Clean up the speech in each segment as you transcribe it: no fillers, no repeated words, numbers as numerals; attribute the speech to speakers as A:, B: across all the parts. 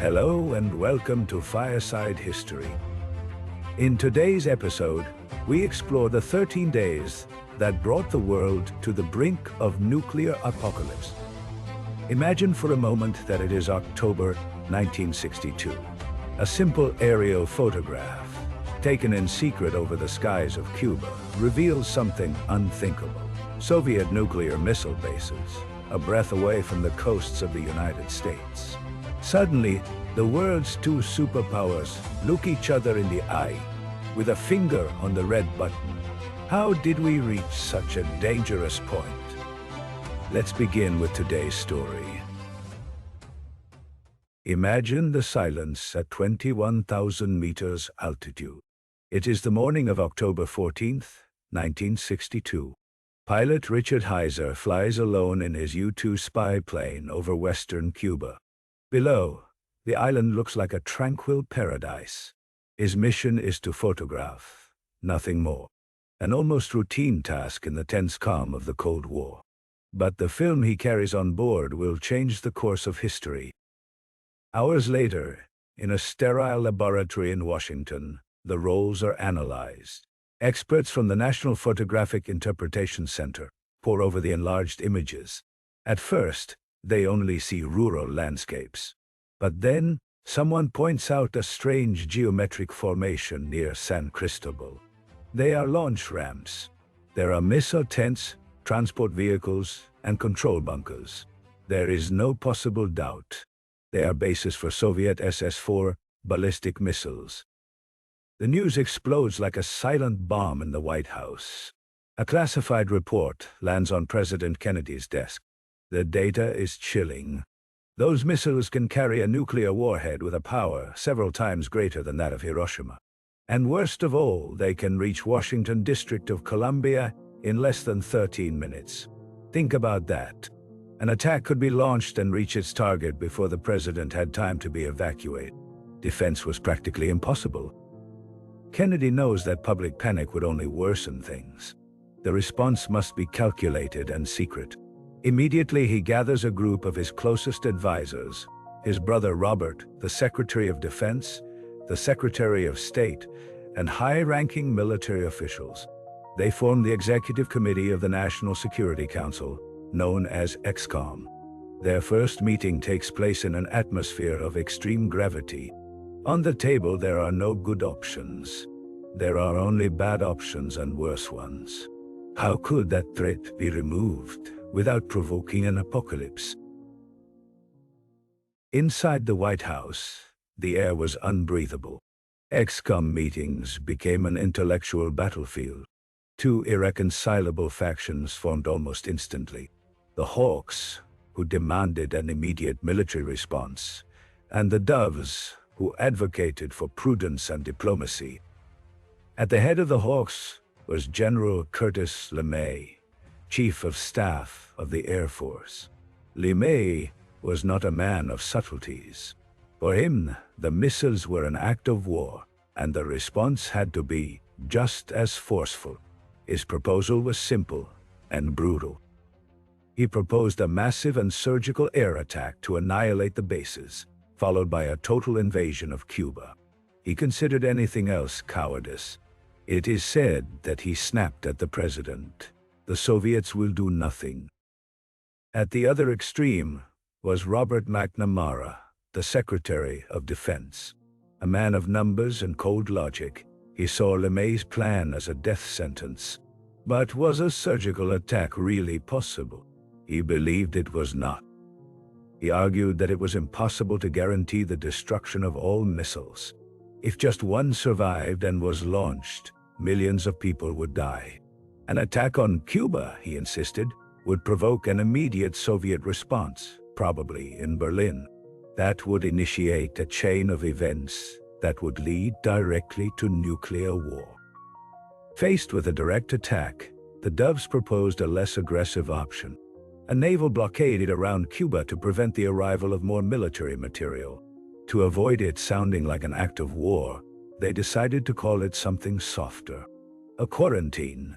A: Hello and welcome to Fireside History. In today's episode, we explore the 13 days that brought the world to the brink of nuclear apocalypse. Imagine for a moment that it is October 1962. A simple aerial photograph, taken in secret over the skies of Cuba, reveals something unthinkable. Soviet nuclear missile bases, a breath away from the coasts of the United States. Suddenly, the world's two superpowers look each other in the eye, with a finger on the red button. How did we reach such a dangerous point? Let's begin with today's story. Imagine the silence at 21,000 meters altitude. It is the morning of October 14th, 1962. Pilot Richard Heiser flies alone in his U-2 spy plane over western Cuba. Below, the island looks like a tranquil paradise. His mission is to photograph, nothing more. An almost routine task in the tense calm of the Cold War. But the film he carries on board will change the course of history. Hours later, in a sterile laboratory in Washington, the rolls are analyzed. Experts from the National Photographic Interpretation Center pore over the enlarged images. At first, they only see rural landscapes. But then, someone points out a strange geometric formation near San Cristobal. They are launch ramps. There are missile tents, transport vehicles, and control bunkers. There is no possible doubt. They are bases for Soviet SS-4 ballistic missiles. The news explodes like a silent bomb in the White House. A classified report lands on President Kennedy's desk. The data is chilling. Those missiles can carry a nuclear warhead with a power several times greater than that of Hiroshima. And worst of all, they can reach Washington District of Columbia in less than 13 minutes. Think about that. An attack could be launched and reach its target before the president had time to be evacuated. Defense was practically impossible. Kennedy knows that public panic would only worsen things. The response must be calculated and secret. Immediately, he gathers a group of his closest advisors, his brother Robert, the Secretary of Defense, the Secretary of State, and high-ranking military officials. They form the Executive Committee of the National Security Council, known as EXCOMM. Their first meeting takes place in an atmosphere of extreme gravity. On the table, there are no good options. There are only bad options and worse ones. How could that threat be removed without provoking an apocalypse? Inside the White House, the air was unbreathable. EXCOMM meetings became an intellectual battlefield. Two irreconcilable factions formed almost instantly. The Hawks, who demanded an immediate military response, and the Doves, who advocated for prudence and diplomacy. At the head of the Hawks was General Curtis LeMay, Chief of Staff of the Air Force. LeMay was not a man of subtleties. For him, the missiles were an act of war, and the response had to be just as forceful. His proposal was simple and brutal. He proposed a massive and surgical air attack to annihilate the bases, followed by a total invasion of Cuba. He considered anything else cowardice. It is said that he snapped at the president. The Soviets will do nothing. At the other extreme was Robert McNamara, the Secretary of Defense. A man of numbers and cold logic, he saw LeMay's plan as a death sentence. But was a surgical attack really possible? He believed it was not. He argued that it was impossible to guarantee the destruction of all missiles. If just one survived and was launched, millions of people would die. An attack on Cuba, he insisted, would provoke an immediate Soviet response, probably in Berlin. That would initiate a chain of events that would lead directly to nuclear war. Faced with a direct attack, the Doves proposed a less aggressive option. A naval blockade around Cuba to prevent the arrival of more military material. To avoid it sounding like an act of war, they decided to call it something softer. A quarantine.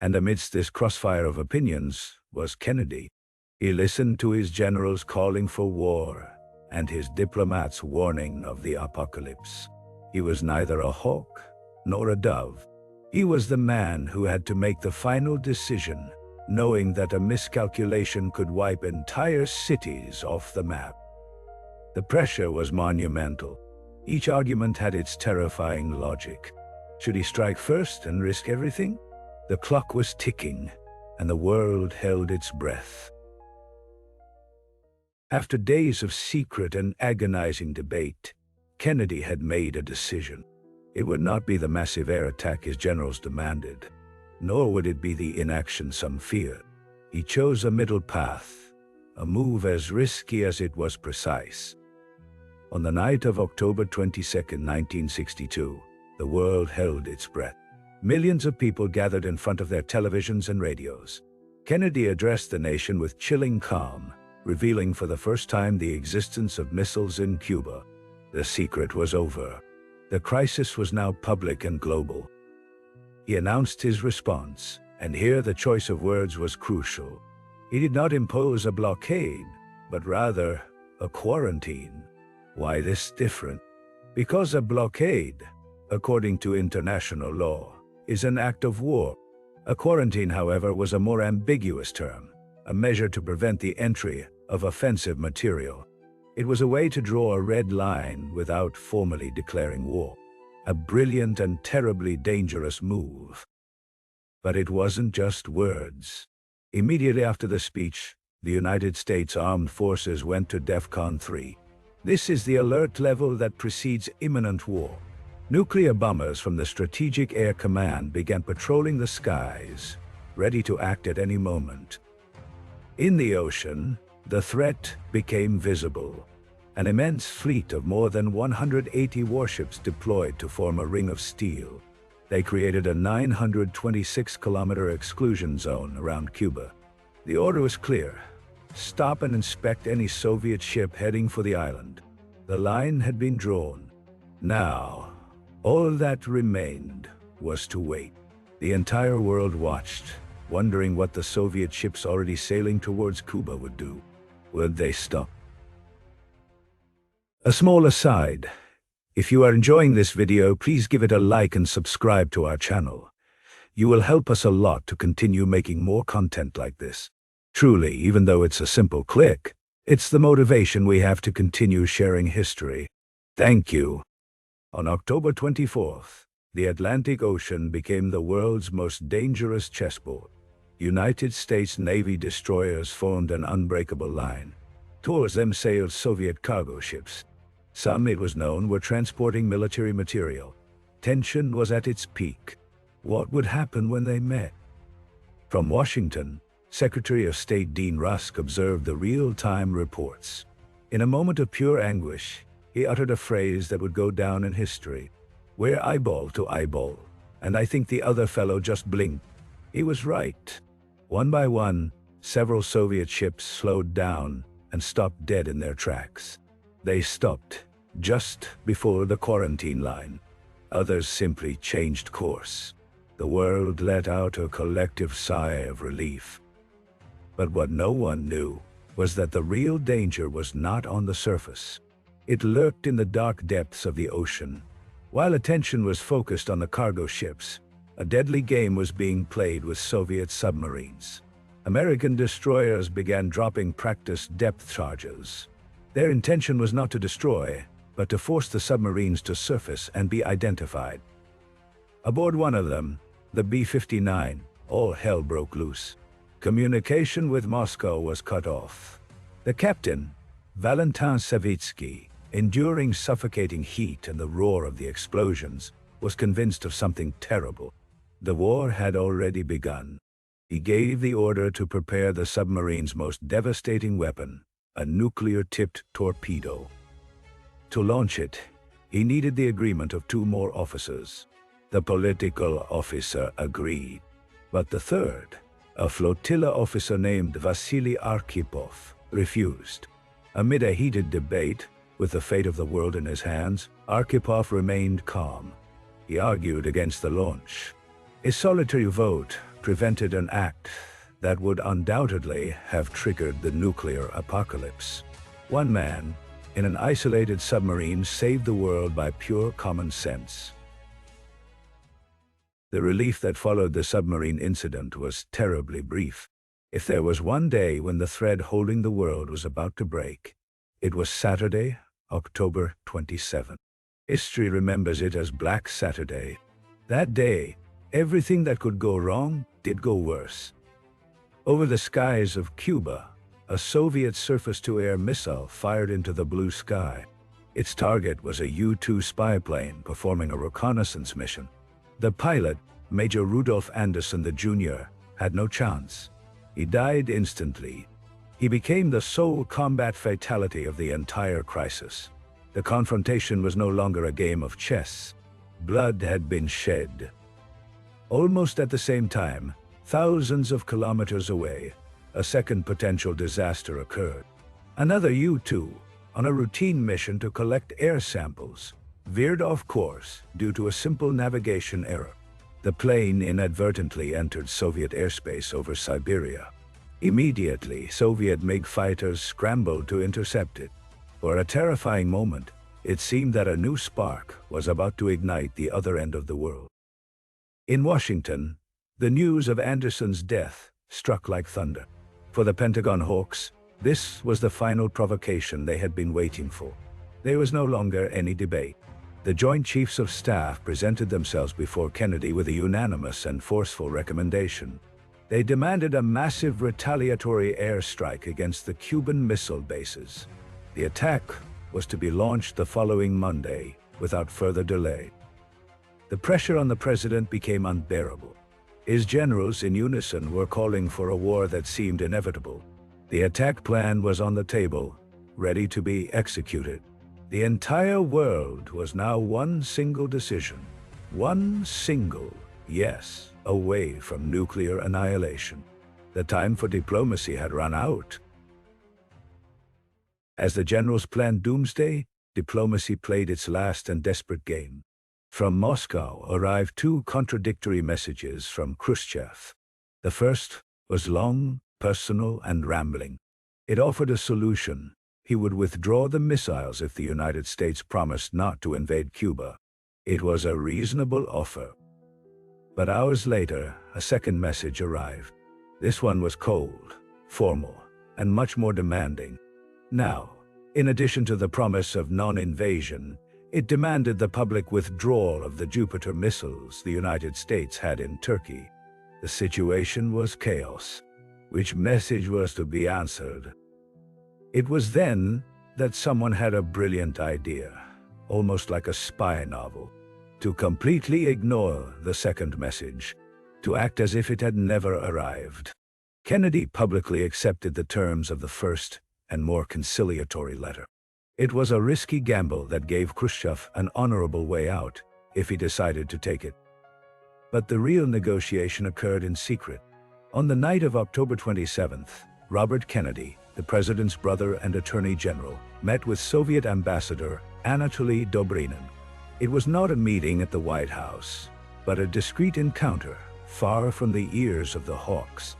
A: And amidst this crossfire of opinions was Kennedy. He listened to his generals calling for war, and his diplomats' warning of the apocalypse. He was neither a hawk nor a dove. He was the man who had to make the final decision, knowing that a miscalculation could wipe entire cities off the map. The pressure was monumental. Each argument had its terrifying logic. Should he strike first and risk everything? The clock was ticking, and the world held its breath. After days of secret and agonizing debate, Kennedy had made a decision. It would not be the massive air attack his generals demanded, nor would it be the inaction some feared. He chose a middle path, a move as risky as it was precise. On the night of October 22, 1962, the world held its breath. Millions of people gathered in front of their televisions and radios. Kennedy addressed the nation with chilling calm, revealing for the first time the existence of missiles in Cuba. The secret was over. The crisis was now public and global. He announced his response, and here the choice of words was crucial. He did not impose a blockade, but rather a quarantine. Why this different? Because a blockade, according to international law, is an act of war. A quarantine, however, was a more ambiguous term, a measure to prevent the entry of offensive material. It was a way to draw a red line without formally declaring war. A brilliant and terribly dangerous move. But it wasn't just words. Immediately after the speech, the United States Armed Forces went to DEFCON 3. This is the alert level that precedes imminent war. Nuclear bombers from the Strategic Air Command began patrolling the skies, ready to act at any moment. In the ocean, the threat became visible. An immense fleet of more than 180 warships deployed to form a ring of steel. They created a 926-kilometer exclusion zone around Cuba. The order was clear: stop and inspect any Soviet ship heading for the island. The line had been drawn. Now, all that remained was to wait. The entire world watched, wondering what the Soviet ships already sailing towards Cuba would do. Would they stop? A small aside. If you are enjoying this video, please give it a like and subscribe to our channel. You will help us a lot to continue making more content like this. Truly, even though it's a simple click, it's the motivation we have to continue sharing history. Thank you. On October 24th, the Atlantic Ocean became the world's most dangerous chessboard. United States Navy destroyers formed an unbreakable line. Towards them sailed Soviet cargo ships. Some, it was known, were transporting military material. Tension was at its peak. What would happen when they met? From Washington, Secretary of State Dean Rusk observed the real-time reports. In a moment of pure anguish, he uttered a phrase that would go down in history. "We're eyeball to eyeball," and I think the other fellow just blinked. He was right. One by one, several Soviet ships slowed down and stopped dead in their tracks. They stopped just before the quarantine line. Others simply changed course. The world let out a collective sigh of relief. But what no one knew was that the real danger was not on the surface. It lurked in the dark depths of the ocean. While attention was focused on the cargo ships, a deadly game was being played with Soviet submarines. American destroyers began dropping practice depth charges. Their intention was not to destroy, but to force the submarines to surface and be identified. Aboard one of them, the B-59, all hell broke loose. Communication with Moscow was cut off. The captain, Valentin Savitsky, enduring suffocating heat and the roar of the explosions, was convinced of something terrible. The war had already begun. He gave the order to prepare the submarine's most devastating weapon, a nuclear-tipped torpedo. To launch it, he needed the agreement of two more officers. The political officer agreed, but the third, a flotilla officer named Vasily Arkhipov, refused. Amid a heated debate, with the fate of the world in his hands, Arkhipov remained calm. He argued against the launch. His solitary vote prevented an act that would undoubtedly have triggered the nuclear apocalypse. One man, in an isolated submarine saved the world by pure common sense. The relief that followed the submarine incident was terribly brief. If there was one day when the thread holding the world was about to break, it was Saturday, October 27. History remembers it as Black Saturday. That day, everything that could go wrong did go worse. Over the skies of Cuba, a Soviet surface-to-air missile fired into the blue sky. Its target was a U-2 spy plane performing a reconnaissance mission. The pilot, Major Rudolf Anderson the Jr., had no chance. He died instantly. He became the sole combat fatality of the entire crisis. The confrontation was no longer a game of chess. Blood had been shed. Almost at the same time, thousands of kilometers away, a second potential disaster occurred. Another U-2, on a routine mission to collect air samples, veered off course due to a simple navigation error. The plane inadvertently entered Soviet airspace over Siberia. Immediately, Soviet MiG fighters scrambled to intercept it. For a terrifying moment, it seemed that a new spark was about to ignite the other end of the world. In Washington, the news of Anderson's death struck like thunder. For the Pentagon hawks, this was the final provocation they had been waiting for. There was no longer any debate. The Joint Chiefs of Staff presented themselves before Kennedy with a unanimous and forceful recommendation. They demanded a massive retaliatory airstrike against the Cuban missile bases. The attack was to be launched the following Monday, without further delay. The pressure on the president became unbearable. His generals in unison were calling for a war that seemed inevitable. The attack plan was on the table, ready to be executed. The entire world was now one single decision, one single yes, away from nuclear annihilation. The time for diplomacy had run out. As the generals planned doomsday, diplomacy played its last and desperate game. From Moscow arrived two contradictory messages from Khrushchev. The first was long, personal, and rambling. It offered a solution. He would withdraw the missiles if the United States promised not to invade Cuba. It was a reasonable offer. But hours later, a second message arrived. This one was cold, formal, and much more demanding. Now, in addition to the promise of non-invasion, it demanded the public withdrawal of the Jupiter missiles the United States had in Turkey. The situation was chaos. Which message was to be answered? It was then that someone had a brilliant idea, almost like a spy novel, to completely ignore the second message, to act as if it had never arrived. Kennedy publicly accepted the terms of the first and more conciliatory letter. It was a risky gamble that gave Khrushchev an honorable way out, if he decided to take it. But the real negotiation occurred in secret. On the night of October 27th, Robert Kennedy, the president's brother and attorney general, met with Soviet ambassador Anatoly Dobrinin. It was not a meeting at the White House, but a discreet encounter, far from the ears of the hawks.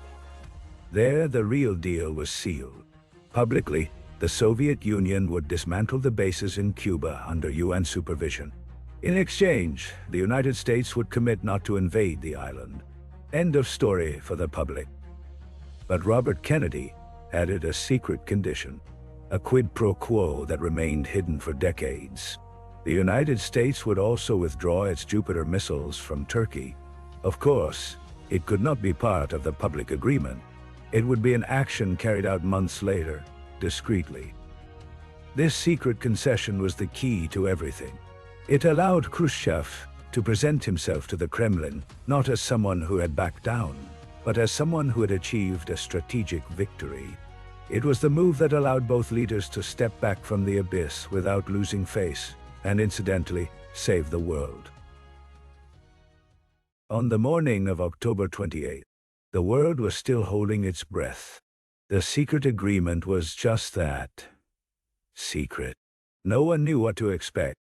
A: There, the real deal was sealed. Publicly, the Soviet Union would dismantle the bases in Cuba under UN supervision. In exchange, the United States would commit not to invade the island. End of story for the public. But Robert Kennedy added a secret condition, a quid pro quo that remained hidden for decades. The United States would also withdraw its Jupiter missiles from Turkey. Of course, it could not be part of the public agreement. It would be an action carried out months later, discreetly. This secret concession was the key to everything. It allowed Khrushchev to present himself to the Kremlin not as someone who had backed down, but as someone who had achieved a strategic victory. It was the move that allowed both leaders to step back from the abyss without losing face, and incidentally, save the world. On the morning of October 28th, the world was still holding its breath. The secret agreement was just that. Secret. No one knew what to expect.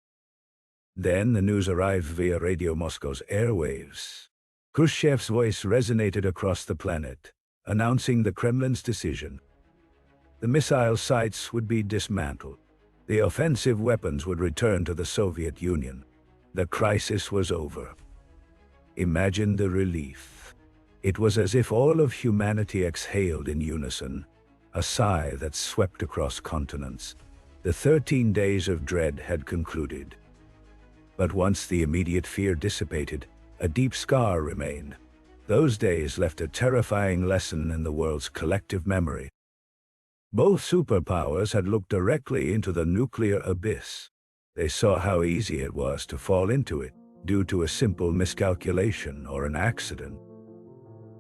A: Then the news arrived via Radio Moscow's airwaves. Khrushchev's voice resonated across the planet, announcing the Kremlin's decision. The missile sites would be dismantled. The offensive weapons would return to the Soviet Union. The crisis was over. Imagine the relief. It was as if all of humanity exhaled in unison, a sigh that swept across continents. The 13 days of dread had concluded. But once the immediate fear dissipated, a deep scar remained. Those days left a terrifying lesson in the world's collective memory. Both superpowers had looked directly into the nuclear abyss. They saw how easy it was to fall into it, due to a simple miscalculation or an accident.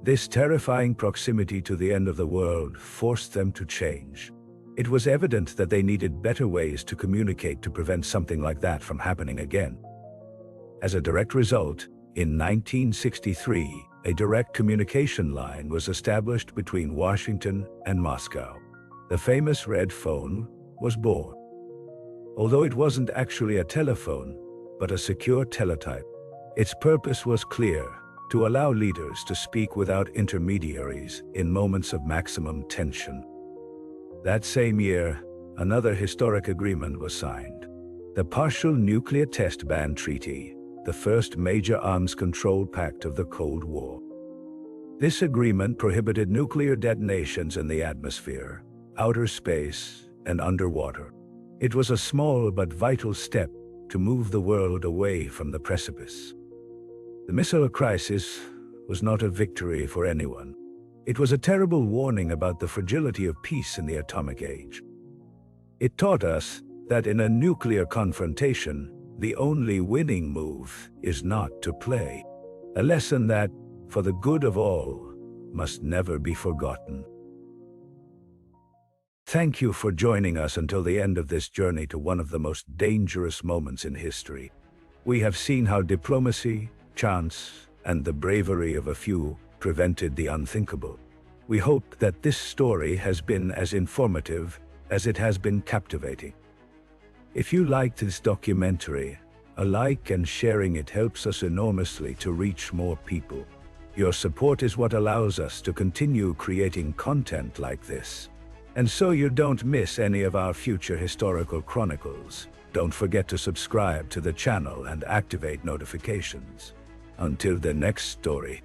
A: This terrifying proximity to the end of the world forced them to change. It was evident that they needed better ways to communicate to prevent something like that from happening again. As a direct result, in 1963, a direct communication line was established between Washington and Moscow. The famous red phone was born. Although it wasn't actually a telephone, but a secure teletype, its purpose was clear: to allow leaders to speak without intermediaries in moments of maximum tension. That same year, another historic agreement was signed. The Partial Nuclear Test Ban Treaty, the first major arms control pact of the Cold War. This agreement prohibited nuclear detonations in the atmosphere, outer space, and underwater. It was a small but vital step to move the world away from the precipice. The missile crisis was not a victory for anyone. It was a terrible warning about the fragility of peace in the atomic age. It taught us that in a nuclear confrontation, the only winning move is not to play. A lesson that, for the good of all, must never be forgotten. Thank you for joining us until the end of this journey to one of the most dangerous moments in history. We have seen how diplomacy, chance, and the bravery of a few prevented the unthinkable. We hope that this story has been as informative as it has been captivating. If you liked this documentary, a like and sharing it helps us enormously to reach more people. Your support is what allows us to continue creating content like this. And so you don't miss any of our future historical chronicles, don't forget to subscribe to the channel and activate notifications. Until the next story.